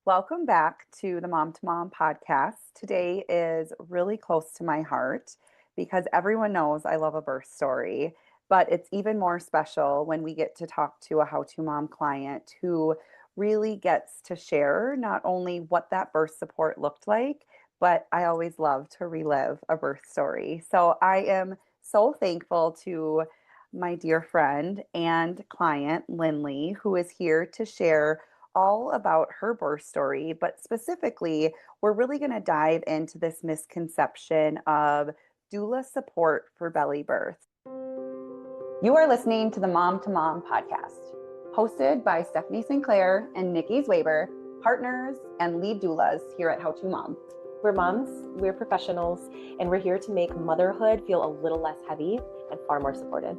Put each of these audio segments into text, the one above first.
Welcome back to the Mom2Mom podcast. Today is really close to my heart because everyone knows I love a birth story, but it's even more special when we get to talk to a How to Mom client who really gets to share not only what that birth support looked like, but I always love to relive a birth story. So I am so thankful to my dear friend and client, Lynley, who is here to share all about her birth story, but specifically, we're really going to dive into this misconception of doula support for belly birth. You are listening to the Mom2Mom podcast, hosted by Stephanie Sinclair and Nikki Zwaber, partners and lead doulas here at How to Mom. We're moms, we're professionals, and we're here to make motherhood feel a little less heavy and far more supported.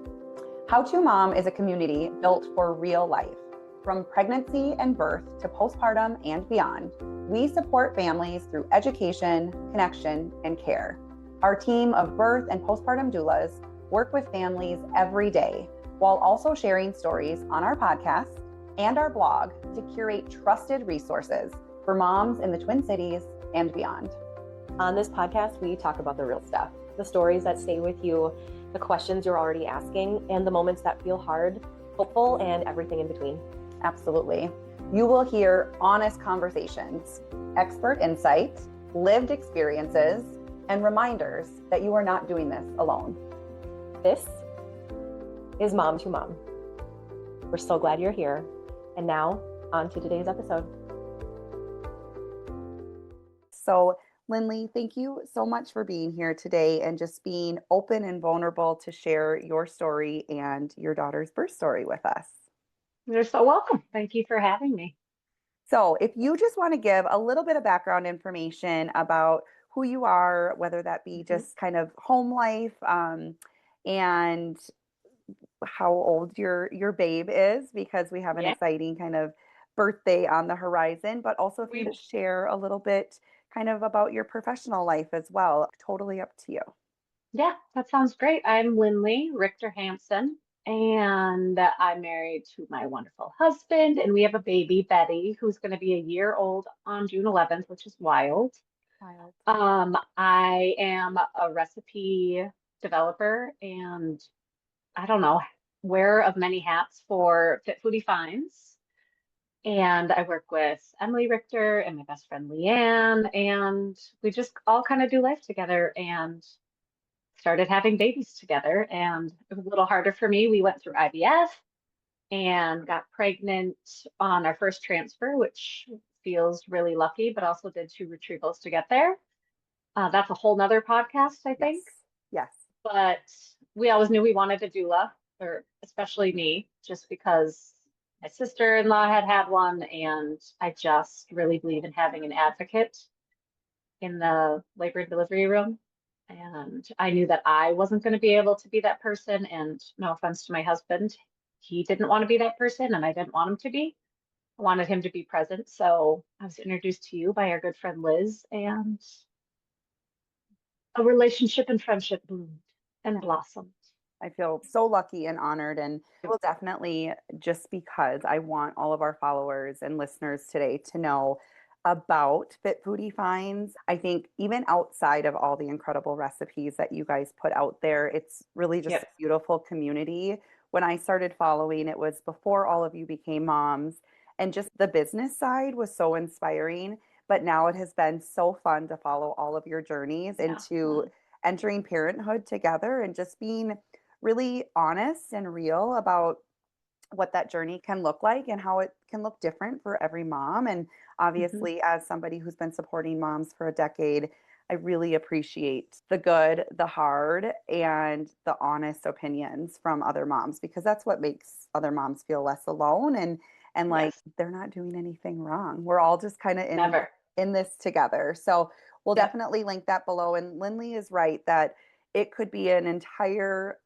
How to Mom is a community built for real life. From pregnancy and birth to postpartum and beyond, we support families through education, connection, and care. Our team of birth and postpartum doulas work with families every day while also sharing stories on our podcast and our blog to curate trusted resources for moms in the Twin Cities and beyond. On this podcast, we talk about the real stuff, the stories that stay with you, the questions you're already asking, and the moments that feel hard, hopeful, and everything in between. Absolutely. You will hear honest conversations, expert insight, lived experiences, and reminders that you are not doing this alone. This is Mom2Mom. We're so glad you're here. And now, on to today's episode. So, Lynley, thank you so much for being here today and just being open and vulnerable to share your story and your daughter's birth story with us. You're so welcome. Thank you for having me. So, if you just want to give a little bit of background information about who you are, whether that be just kind of home life and how old your babe is, because we have an exciting kind of birthday on the horizon, but also if you just share a little bit kind of about your professional life as well. Totally up to you. Yeah, that sounds great. I'm Lynley Richter Hampson, and I'm married to my wonderful husband, and we have a baby, Betty, who's going to be a year old on June 11th, which is wild. I am a recipe developer and I don't know, wearer of many hats for Fit Foodie Finds. And I work with Emily Richter and my best friend Leanne, and we just all kind of do life together and started having babies together. And it was a little harder for me. We went through IVF and got pregnant on our first transfer, which feels really lucky, but also did 2 retrievals to get there. That's a whole nother podcast, I think. Yes. But we always knew we wanted a doula, or especially me, just because my sister-in-law had one, and I just really believe in having an advocate in the labor and delivery room. And I knew that I wasn't going to be able to be that person. And no offense to my husband, he didn't want to be that person, and I didn't want him to be. I wanted him to be present. So I was introduced to you by our good friend Liz, and a relationship and friendship bloomed and blossomed. I feel so lucky and honored, and I will definitely, just because I want all of our followers and listeners today to know about Fit Foodie Finds. I think even outside of all the incredible recipes that you guys put out there, it's really just a beautiful community. When I started following, it was before all of you became moms, and just the business side was so inspiring. But now it has been so fun to follow all of your journeys into entering parenthood together and just being really honest and real about what that journey can look like and how it can look different for every mom. And obviously, as somebody who's been supporting moms for a decade, I really appreciate the good, the hard, and the honest opinions from other moms, because that's what makes other moms feel less alone and like they're not doing anything wrong. We're all just kind of in this together. So we'll definitely link that below. And Lynley is right that it could be an entire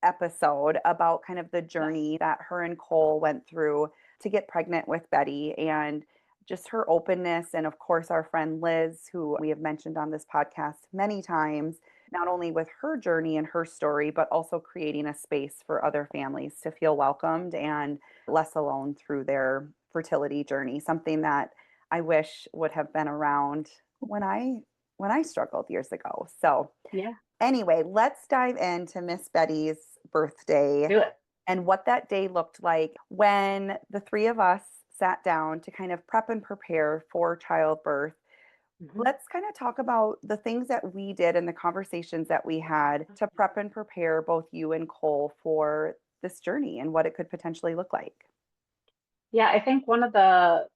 episode about kind of the journey that her and Cole went through to get pregnant with Betty, and just her openness. And of course, our friend Liz, who we have mentioned on this podcast many times, not only with her journey and her story, but also creating a space for other families to feel welcomed and less alone through their fertility journey, something that I wish would have been around when I struggled years ago. So Yeah, anyway, let's dive into Miss Betty's birthday do it. and what that day looked like when the three of us sat down to kind of prep and prepare for childbirth. Mhm. Let's kind of talk about the things that we did and the conversations that we had to prep and prepare both you and Cole for this journey and what it could potentially look like. Yeah, I think one of the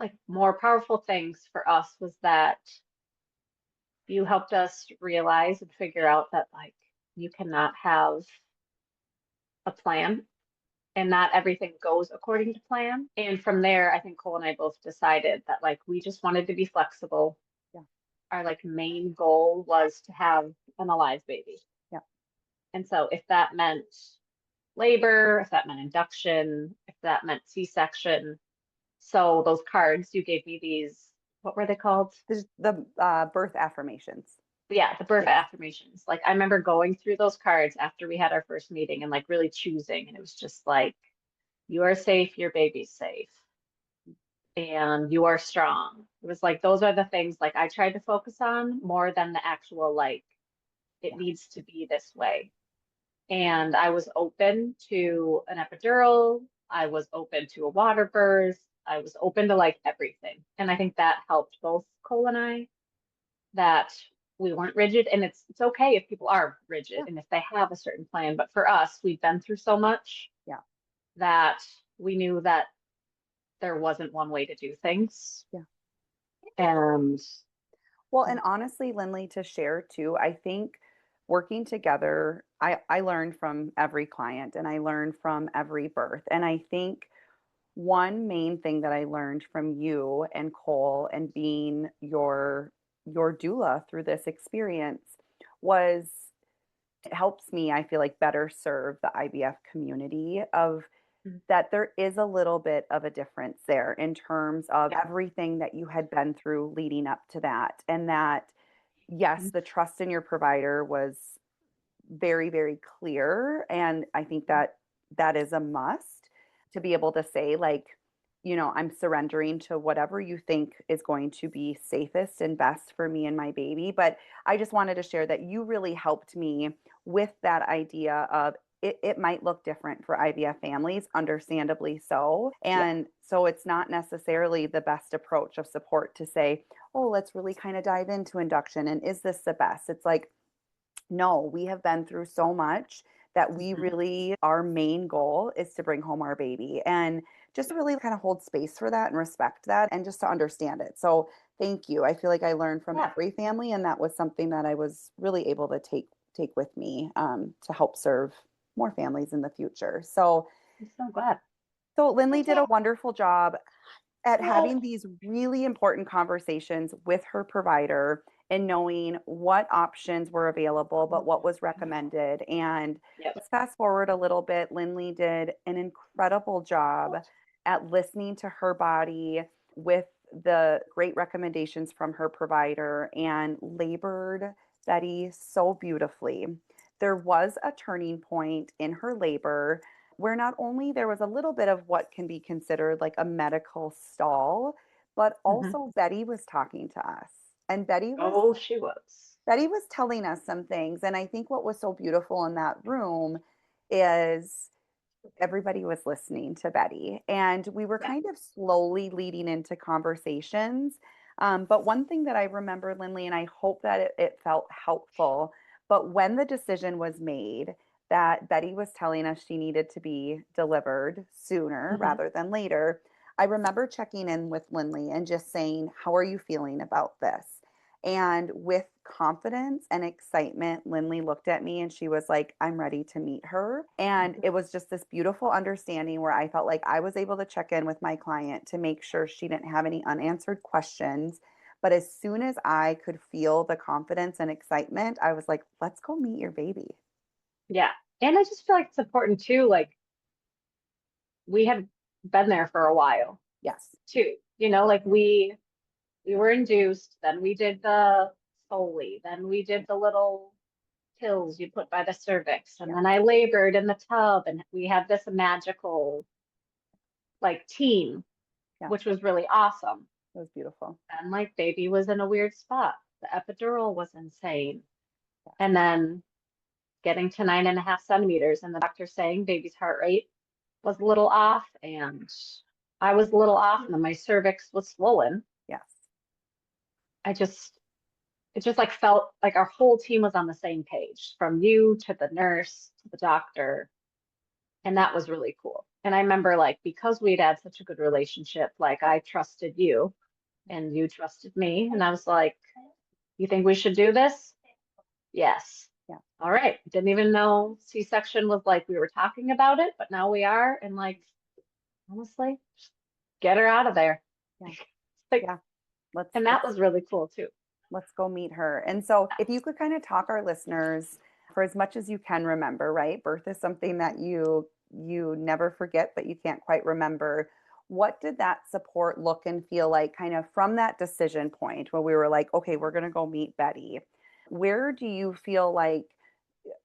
like more powerful things for us was that you helped us realize and figure out that like you cannot have a plan and not everything goes according to plan. And from there, I think Cole and I both decided that like we just wanted to be flexible. Yeah. Our like main goal was to have an alive baby. Yeah. And so if that meant labor, if that meant induction, if that meant C-section, so those cards you gave me these, what were they called? The birth affirmations. Yeah, the birth Yes. affirmations. Like I remember going through those cards after we had our first meeting and like really choosing, and it was just like, you are safe, your baby's safe, and you are strong. It was like those are the things like I tried to focus on more than the actual like it Yeah. needs to be this way. And I was open to an epidural. I was open to a water birth. I was open to like everything. And I think that helped both Cole and I that we weren't rigid. And it's okay if people are rigid Yeah. and if they have a certain plan. But for us, we've been through so much Yeah. that we knew that there wasn't one way to do things. Yeah. And Well, and honestly, Lynley, to share too, I think working together, I learned from every client and I learned from every birth. And I think one main thing that I learned from you and Cole and being your doula through this experience was it helps me, I feel like, better serve the IVF community of that there is a little bit of a difference there in terms of yeah. everything that you had been through leading up to that. And that, yes, the trust in your provider was very, very clear. And I think that that is a must to be able to say, like, I'm surrendering to whatever you think is going to be safest and best for me and my baby. But I just wanted to share that you really helped me with that idea of it might look different for IVF families, understandably so. Yeah. And so it's not necessarily the best approach of support to say, oh, let's really kind of dive into induction. And is this the best? It's like, no, we have been through so much that we Mhm. really, our main goal is to bring home our baby and just to really kind of hold space for that and respect that and just to understand it. So thank you. I feel like I learned from Yeah. every family, and that was something that I was really able to take with me to help serve more families in the future. So I'm so glad. Lynley did a wonderful job at having these really important conversations with her provider and knowing what options were available, but what was recommended. And Yep. let's fast forward a little bit. Lynley did an incredible job at listening to her body with the great recommendations from her provider and labored Betty so beautifully. There was a turning point in her labor where not only there was a little bit of what can be considered like a medical stall, but Mhm. also Betty was talking to us. And Oh, she was. Betty was telling us some things. And I think what was so beautiful in that room is everybody was listening to Betty. And we were Yeah. kind of slowly leading into conversations. But one thing that I remember, Lynley, and I hope that it felt helpful, but when the decision was made that Betty was telling us she needed to be delivered sooner Mhm. rather than later, I remember checking in with Lynley and just saying, how are you feeling about this? And with confidence and excitement, Lynley looked at me and she was like, I'm ready to meet her. And Mhm. it was just this beautiful understanding where I felt like I was able to check in with my client to make sure she didn't have any unanswered questions. But as soon as I could feel the confidence and excitement, I was like, let's go meet your baby. Yeah. And I just feel like it's important too. Like we had been there for a while Yes. too. Like we were induced, then we did the Foley, then we did the little pills you put by the cervix, and Yeah. then I labored in the tub, and we had this magical like team, Yeah. which was really awesome. It was beautiful. And like baby was in a weird spot. The epidural was insane. Yeah. And then getting to 9.5 centimeters and the doctor saying baby's heart rate was a little off and I was a little off and then my cervix was swollen. Yes. I just, it just like felt like our whole team was on the same page, from you to the nurse to the doctor. And that was really cool. And I remember like, because we'd had such a good relationship, like I trusted you and you trusted me. And I was like, you think we should do this? Yes. Yeah. All right. Didn't even know C-section was like, we were talking about it, but now we are. And like, honestly, just get her out of there. Yeah. Like, Yeah. and that was really cool too. Let's go meet her. And so if you could kind of talk our listeners for as much as you can remember, right? Birth is something that you never forget, but you can't quite remember. What did that support look and feel like kind of from that decision point where we were like, okay, we're going to go meet Betty? Where do you feel like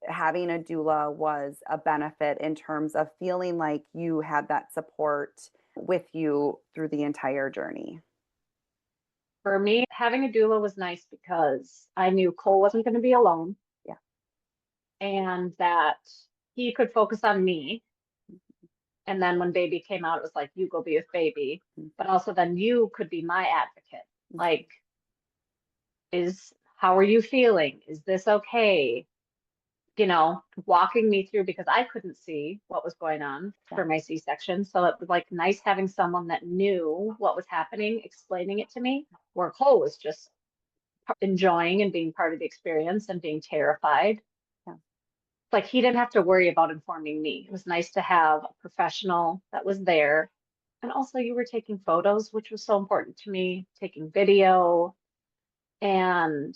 having a doula was a benefit in terms of feeling like you had that support with you through the entire journey? For me, having a doula was nice because I knew Cole wasn't going to be alone. Yeah. And that he could focus on me. And then when baby came out, it was like, you go be with baby. Mm-hmm. But also then you could be my advocate. Mm-hmm. Like, how are you feeling? Is this okay? You know, walking me through, because I couldn't see what was going on for my C-section. So it was like nice having someone that knew what was happening, explaining it to me, where Cole was just enjoying and being part of the experience and being terrified. Yeah. Like he didn't have to worry about informing me. It was nice to have a professional that was there. And also you were taking photos, which was so important to me, taking video. And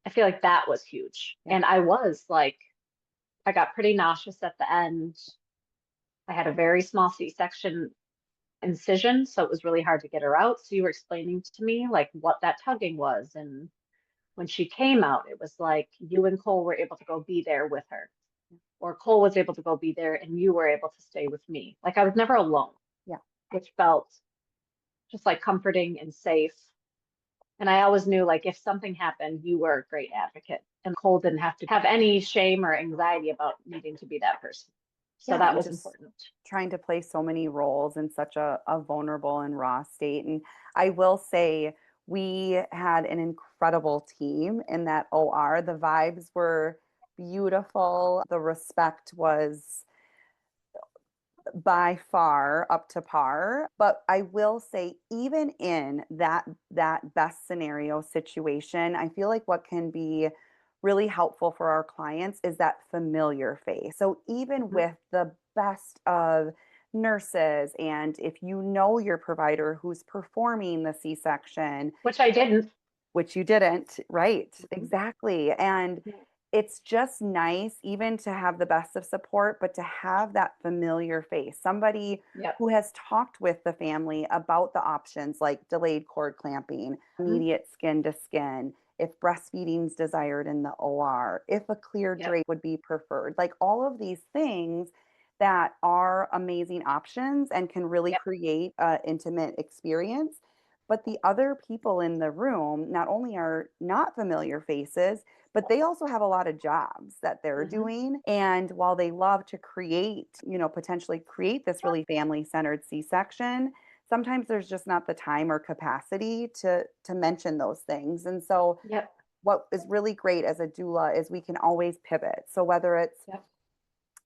I feel like that was huge. Yeah. And I was like, I got pretty nauseous at the end. I had a very small C-section incision, so it was really hard to get her out. So you were explaining to me like what that tugging was. And when she came out, it was like you and Cole were able to go be there with her, or Cole was able to go be there and you were able to stay with me. Like I was never alone. Yeah. Which felt just like comforting and safe. And I always knew like if something happened, you were a great advocate. And Cole didn't have to have any shame or anxiety about needing to be that person. So that was important. Trying to play so many roles in such a vulnerable and raw state. And I will say, we had an incredible team in that OR. The vibes were beautiful. The respect was by far up to par. But I will say, even in that best scenario situation, I feel like what can be really helpful for our clients is that familiar face. So even with the best of nurses, and if you know your provider who's performing the C-section, which I didn't, which you didn't, right? Exactly. And it's just nice even to have the best of support, but to have that familiar face, somebody who has talked with the family about the options like delayed cord clamping, immediate skin to skin, if breastfeeding's desired in the OR, if a clear drape would be preferred, like all of these things that are amazing options and can really create an intimate experience. But the other people in the room not only are not familiar faces, but they also have a lot of jobs that they're doing. And while they love to create, potentially create this really family-centered C-section, sometimes there's just not the time or capacity to mention those things. And so what is really great as a doula is we can always pivot. So whether it's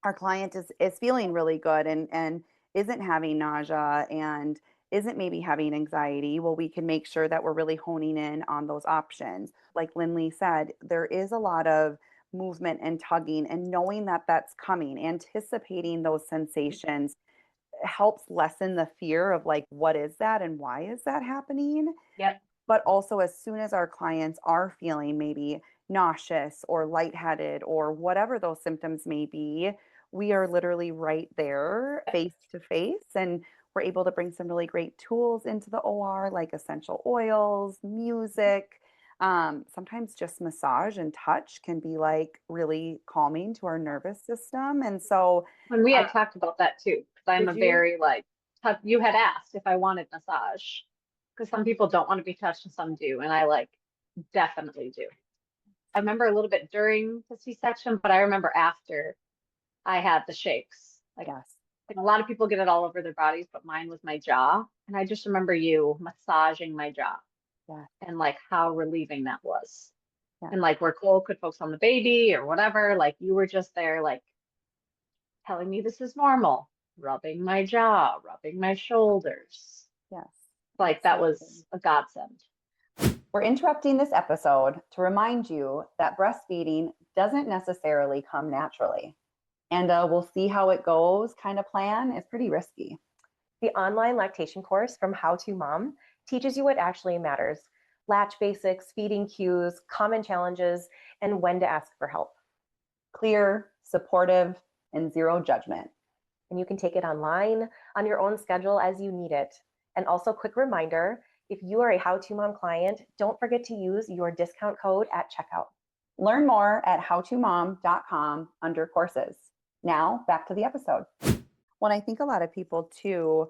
our client is feeling really good and isn't having nausea and isn't maybe having anxiety, well, we can make sure that we're really honing in on those options. Like Lynley said, there is a lot of movement and tugging, and knowing that that's coming, anticipating those sensations helps lessen the fear of like, what is that and why is that happening? But also, as soon as our clients are feeling maybe nauseous or lightheaded or whatever those symptoms may be, we are literally right there face to face. And we're able to bring some really great tools into the OR, like essential oils, music. Sometimes just massage and touch can be like really calming to our nervous system. And so when we had talked about that too, because I'm a you? very like, you had asked if I wanted massage. because some people don't want to be touched and some do. And I like definitely do. I remember a little bit during the C-section, but I remember after I had the shakes. Like, Yes. a lot of people get it all over their bodies, but mine was my jaw. And I just remember you massaging my jaw Yeah. and like how relieving that was. Yeah. And like where Cole could focus on the baby or whatever, like you were just there, like telling me this is normal, rubbing my jaw, rubbing my shoulders. Yes. Like that was a godsend. We're interrupting this episode to remind you that breastfeeding doesn't necessarily come naturally. And we'll see how it goes kind of plan is pretty risky. The online lactation course from Mom2Mom teaches you what actually matters: latch basics, feeding cues, common challenges, and when to ask for help. Clear, supportive, and zero judgment. And you can take it online on your own schedule as you need it. And also, quick reminder, if you are a How2Mom client, don't forget to use your discount code at checkout. Learn more at Mom2Mom.com under courses. Now, back to the episode. Well, I think a lot of people too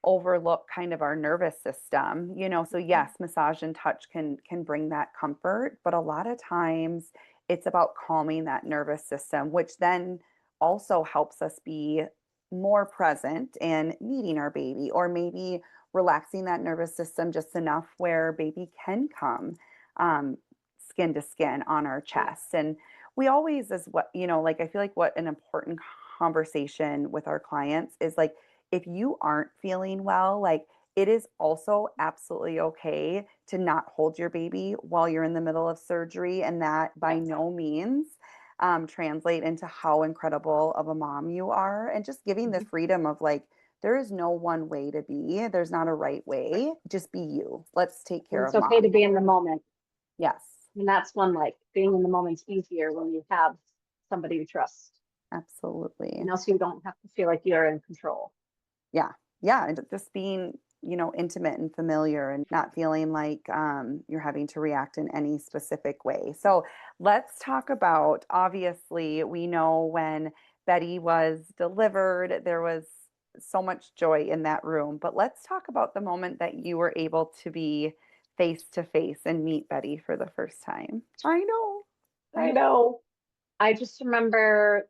overlook kind of our nervous system, so yes, massage and touch can bring that comfort, but a lot of times it's about calming that nervous system, which then also helps us be more present and meeting our baby, or maybe relaxing that nervous system just enough where baby can come skin to skin on our chest. And we always, as what, like, I feel like what an important conversation with our clients is like, if you aren't feeling well, like it is also absolutely okay to not hold your baby while you're in the middle of surgery. And that by no means translate into how incredible of a mom you are. And just giving the freedom of like, there is no one way to be. There's not a right way. Just be you. Let's take care It's of okay to mom. be in the moment. Yes. And that's when like being in the moment's easier when you have somebody you trust. Absolutely. So you don't have to feel like you're in control. Yeah. Yeah. And just being, intimate and familiar and not feeling like you're having to react in any specific way. So let's talk about, obviously, we know when Betty was delivered, there was so much joy in that room. But let's talk about the moment that you were able to be face to face and meet Betty for the first time. I know. I just remember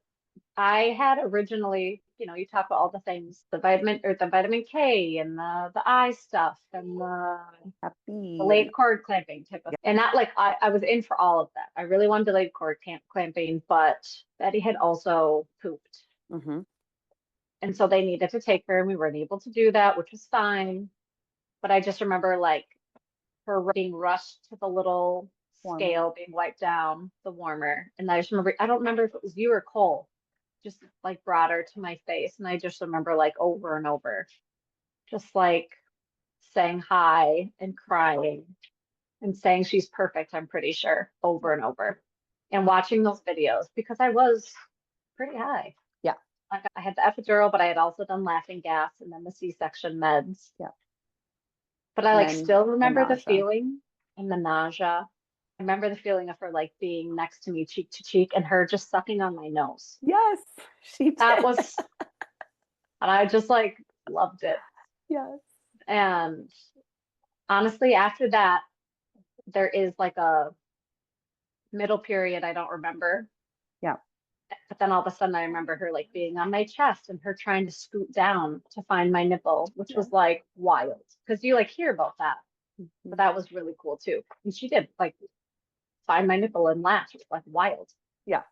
I had originally, you talk about all the things, the vitamin K and the eye stuff and the Happy. delayed cord clamping type of, and that like I was in for all of that. I really wanted delayed cord clamping, but Betty had also pooped. Mm-hmm. And so they needed to take her and we weren't able to do that, which was fine. But I just remember like her being rushed to the little scale being wiped down, the warmer. And I just remember, I don't remember if it was you or Cole, just like brought her to my face. And I just remember like over and over, just like saying hi and crying and saying she's perfect, I'm pretty sure, over and over. And watching those videos because I was pretty high. Yeah. Like I had the epidural, but I had also done laughing gas and then the C-section meds. Yeah. But I like still remember the nausea. feeling and the nausea. I remember the feeling of her like being next to me cheek to cheek and her just sucking on my nose. Yes, she did. That was, and I just like loved it. Yes. And honestly, after that, there is like a middle period I don't remember. Yeah. But then all of a sudden I remember her like being on my chest and her trying to scoot down to find my nipple, which was like wild because you like hear about that. Mm-hmm. But that was really cool too. And she did like find my nipple and laugh. It was like wild. Yeah.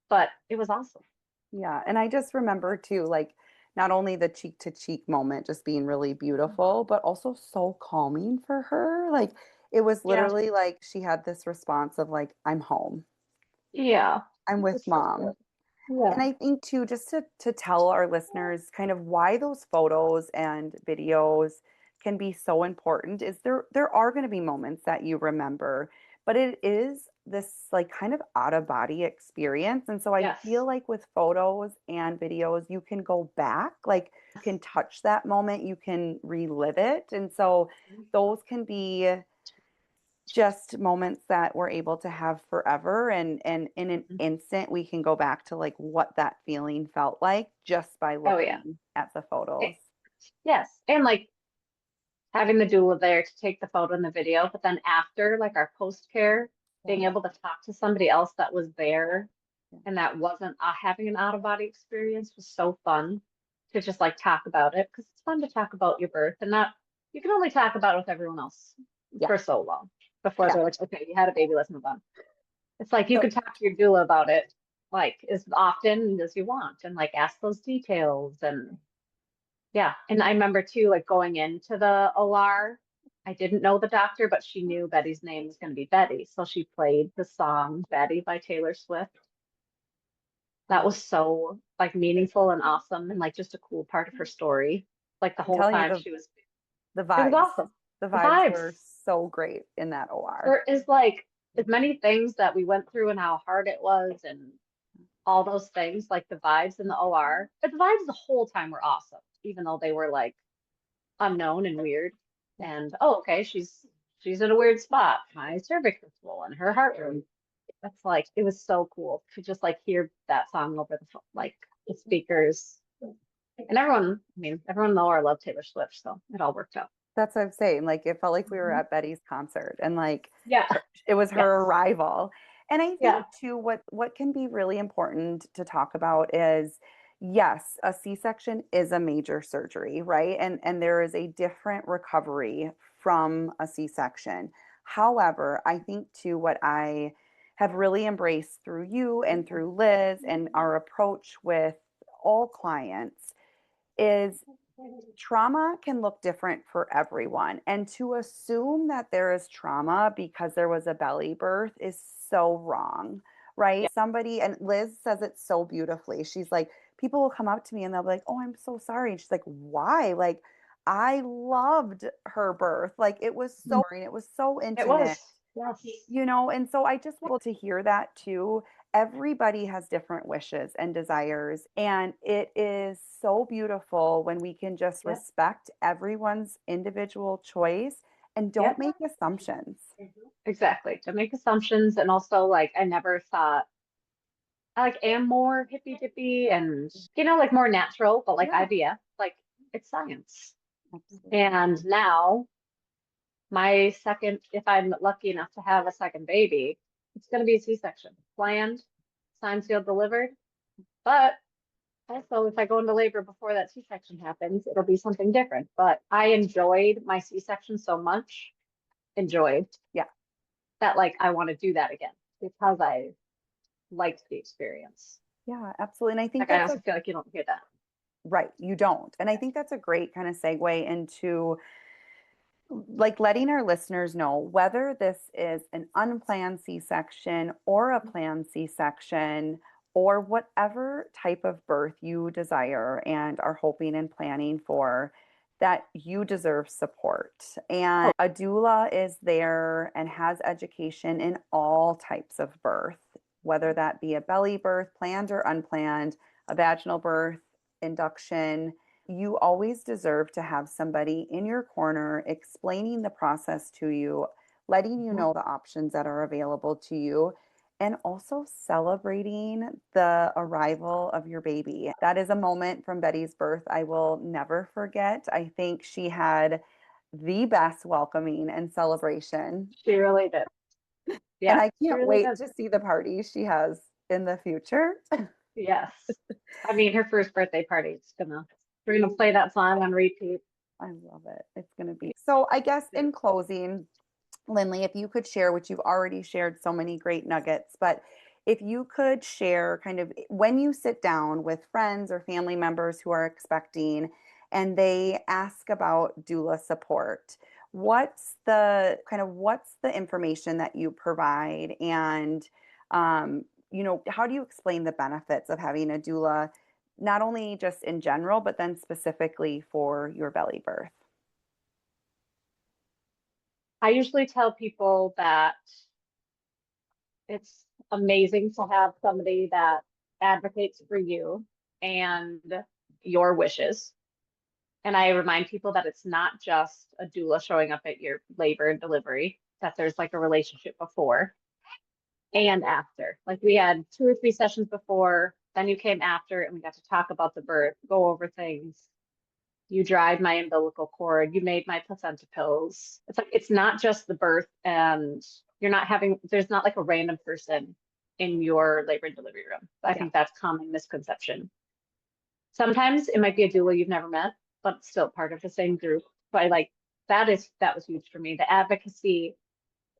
But it was awesome. Yeah. And I just remember too, like not only the cheek to cheek moment just being really beautiful, but also so calming for her. Like it was literally like she had this response of like, I'm home. Yeah. I'm with mom. Yeah. And I think too, just to tell our listeners kind of why those photos and videos can be so important is there are going to be moments that you remember, but it is this like kind of out of body experience. And so I feel like with photos and videos, you can go back, like you can touch that moment, you can relive it. And so those can be just moments that we're able to have forever, and in an instant we can go back to like what that feeling felt like just by looking at the photos. Yes. And like having the doula there to take the photo and the video, but then after, like our post care, being able to talk to somebody else that was there and that wasn't having an out of body experience was so fun to just like talk about it, because it's fun to talk about your birth and not, you can only talk about it with everyone else Yeah. for so long before they're like, okay, you had a baby, let's move on. It's like you So can talk to your doula about it like as often as you want and like ask those details. And yeah, and I remember too, like going into the OR, I didn't know the doctor, but she knew Betty's name was going to be Betty. So she played the song Betty by Taylor Swift. That was so like meaningful and awesome and like just a cool part of her story. Like the I'm whole telling you, time she was, the it was vibes, awesome. the The vibes vibes. were so great in that OR. There is like as many things that we went through and how hard it was and all those things, like the vibes in the OR. But the vibes the whole time were awesome, even though they were like unknown and weird. And oh, okay, she's in a weird spot. My cervix is swollen, her heart rate. That's like it was so cool to just like hear that song over the like the speakers. And everyone, I mean, everyone in the OR loved Taylor Swift, so it all worked out. That's what I'm saying. Like it felt like we were Mhm. at Betty's concert and like Yeah. it was Yes. her arrival. And I Yeah. think too what can be really important to talk about is yes, a C-section is a major surgery, right? And there is a different recovery from a C-section. However, I think too what I have really embraced through you and through Liz and our approach with all clients is trauma can look different for everyone. And to assume that there is trauma because there was a belly birth is so wrong, right? Yeah. Somebody, and Liz says it so beautifully. She's like, people will come up to me and they'll be like, oh, I'm so sorry. And she's like, why? Like, I loved her birth. Like, it was so, it was so It was. intimate, Yes. and so I just want to hear that too. Everybody has different wishes and desires, and it is so beautiful when we can just Yep. respect everyone's individual choice and don't Yep. make assumptions. Exactly. To make assumptions. And also like I never thought I like am more hippy dippy and like more natural, but like Yeah, IVF, like it's science. absolutely. And now my second, if I'm lucky enough to have a second baby, it's going to be a C-section, planned, signed, sealed, delivered. But also, if I go into labor before that C-section happens, it'll be something different. But I enjoyed my C-section so much, enjoyed Yeah, that like I want to do that again because I liked the experience. yeah, absolutely. And I think Like I that's also feel like you don't hear that. right. You don't. And I think that's a great kind of segue into like letting our listeners know whether this is an unplanned C-section or a planned C-section or whatever type of birth you desire and are hoping and planning for, that you deserve support. Oh, And a doula is there and has education in all types of birth, whether that be a belly birth, planned or unplanned, a vaginal birth, induction. You always deserve to have somebody in your corner explaining the process to you, letting you know the options that are available to you, and also celebrating the arrival of your baby. That is a moment from Betty's birth I will never forget. I think she had the best welcoming and celebration. she really did. And Yeah, I she can't really wait did. to see the party she has in the future. Yes. I mean, her first birthday party, we're gonna play that song on repeat. I love it. It's going to be. So, I guess in closing, Lynley, if you could share, which you've already shared so many great nuggets, but if you could share kind of when you sit down with friends or family members who are expecting and they ask about doula support, what's the information that you provide, and how do you explain the benefits of having a doula, not only just in general, but then specifically for your belly birth? I usually tell people that it's amazing to have somebody that advocates for you and your wishes. And I remind people that it's not just a doula showing up at your labor and delivery, that there's like a relationship before and after. Like we had 2 or 3 sessions before, then you came after, and we got to talk about the birth, go over things. You dried my umbilical cord. You made my placenta pills. It's like, it's not just the birth, and there's not like a random person in your labor and delivery room. I think that's common misconception. Sometimes it might be a doula you've never met, but still part of the same group. But that was huge for me. The advocacy,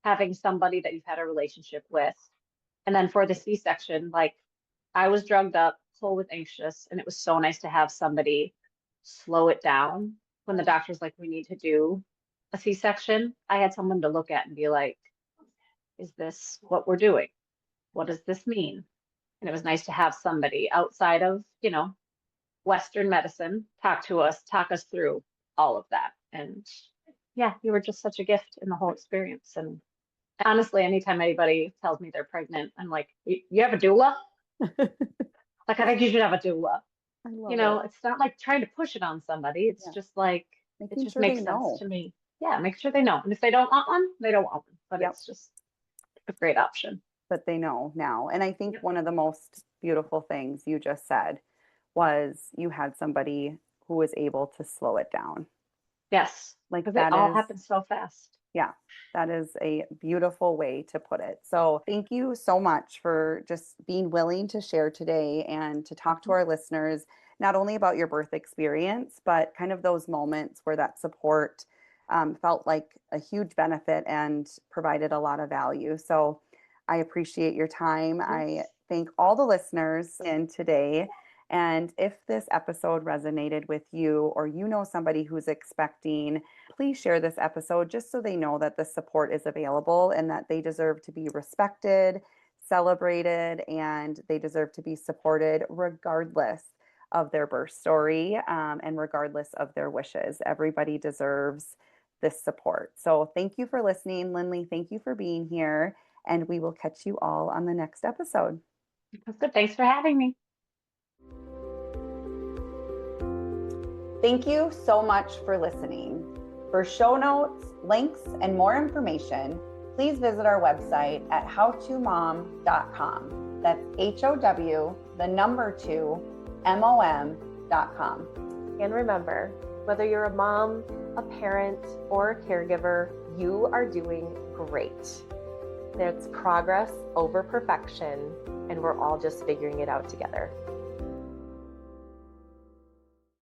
having somebody that you've had a relationship with. And then for the C-section, like, I was drugged up, full with anxious, and it was so nice to have somebody slow it down when the doctor's like, we need to do a C-section. I had someone to look at and be like, is this what we're doing? What does this mean? And it was nice to have somebody outside of, Western medicine talk us through all of that. And yeah, you were just such a gift in the whole experience. And honestly, anytime anybody tells me they're pregnant, I'm like, you have a doula? Like, I think you should have a doula. It's not like trying to push it on somebody. It's just like, it just makes sense to me. Yeah, make sure they know. And if they don't want one, they don't want one. But it's just a great option. But they know now. And I think one of the most beautiful things you just said was you had somebody who was able to slow it down. Yes. Like, that all happened so fast. Yeah, that is a beautiful way to put it. So thank you so much for just being willing to share today and to talk to our listeners, not only about your birth experience, but kind of those moments where that support felt like a huge benefit and provided a lot of value. So I appreciate your time. Yes. I thank all the listeners in today. And if this episode resonated with you, or you know somebody who's expecting, please share this episode just so they know that the support is available and that they deserve to be respected, celebrated, and they deserve to be supported regardless of their birth story and regardless of their wishes. Everybody deserves this support. So thank you for listening. Lynley, thank you for being here. And we will catch you all on the next episode. That's good. Thanks for having me. Thank you so much for listening. For show notes, links, and more information, please visit our website at how2mom.com. That's HOW2MOM.com. And remember, whether you're a mom, a parent, or a caregiver, you are doing great. There's progress over perfection, and we're all just figuring it out together.